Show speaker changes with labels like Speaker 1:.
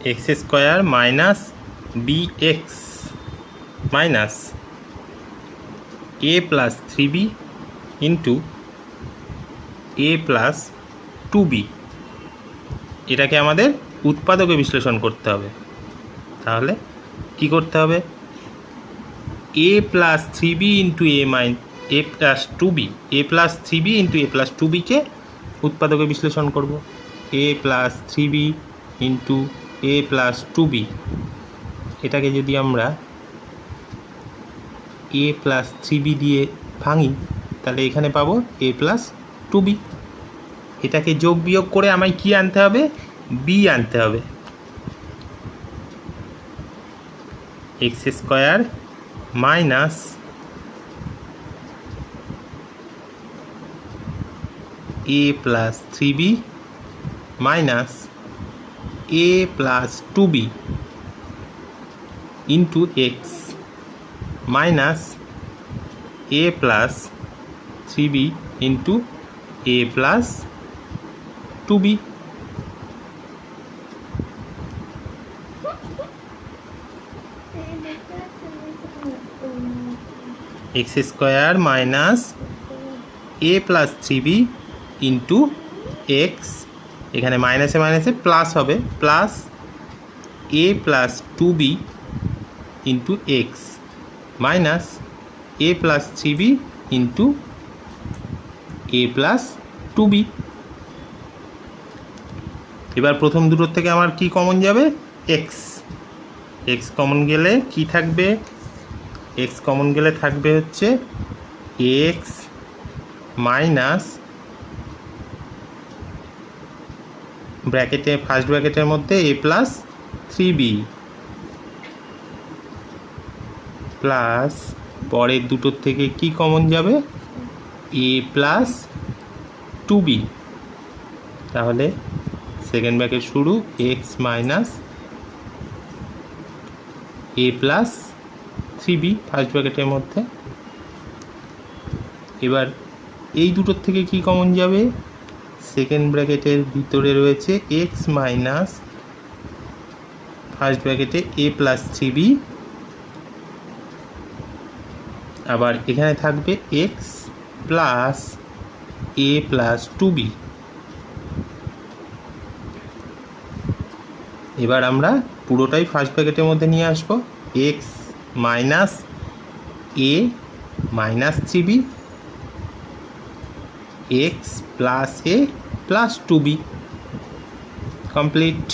Speaker 1: X square minus b x minus a plus 3b into a plus 2b। এটাকে আমাদের উৎপাদকে বিশ্লেষণ করতে হবে। তাহলে কি করতে হবে? এ plus 3b into a plus 2b, A plus 3b into a plus 2bকে উৎপাদকে বিশ্লেষণ করব। এ plus 3b into a plus 2b, এটাকে যদি আমরা এ প্লাস 3b দিয়ে ভাঙি তাহলে এখানে পাবো এ প্লাস 2b। এটাকে যোগ বিয়োগ করে আমায় কি আনতে হবে? বি আনতে হবে। X square minus a plus 3b minus a plus 2b into x minus a plus 3b into a plus 2b। X square minus a plus 3b into x, এখানে মাইনাসে মাইনাসে প্লাস হবে, plus a plus 2b into x minus a plus 3b into a plus 2b। এবার প্রথম দুটোর থেকে আমার কি কমন যাবে? এক্স। এক্স কমন গেলে কি থাকবে? এক্স কমন গেলে থাকবে হচ্ছে এক্স মাইনাস ব্র্যাকেটে ফার্স্ট ব্র্যাকেটের মধ্যে এ প্লাস 3b প্লাস পরের দুটোর থেকে কি কমন যাবে? এ প্লাস 2b। তাহলে সেকেন্ড ব্র্যাকেট শুরু x minus a plus 3b first ব্র্যাকেটের মধ্যে। এবার এই দুটোর থেকে কি কমন যাবে? সেকেন্ড ব্র্যাকেটের ভিতরে রয়েছে এক্স মাইনাস ফার্স্ট ব্র্যাকেটে এ প্লাস 3b, আবার এখানে থাকবে x plus a plus 2b। এবার আমরা পুরোটাই ফার্স্ট ব্র্যাকেটের মধ্যে নিয়ে আসবো। X minus A minus 3b x plus a plus 2b complete.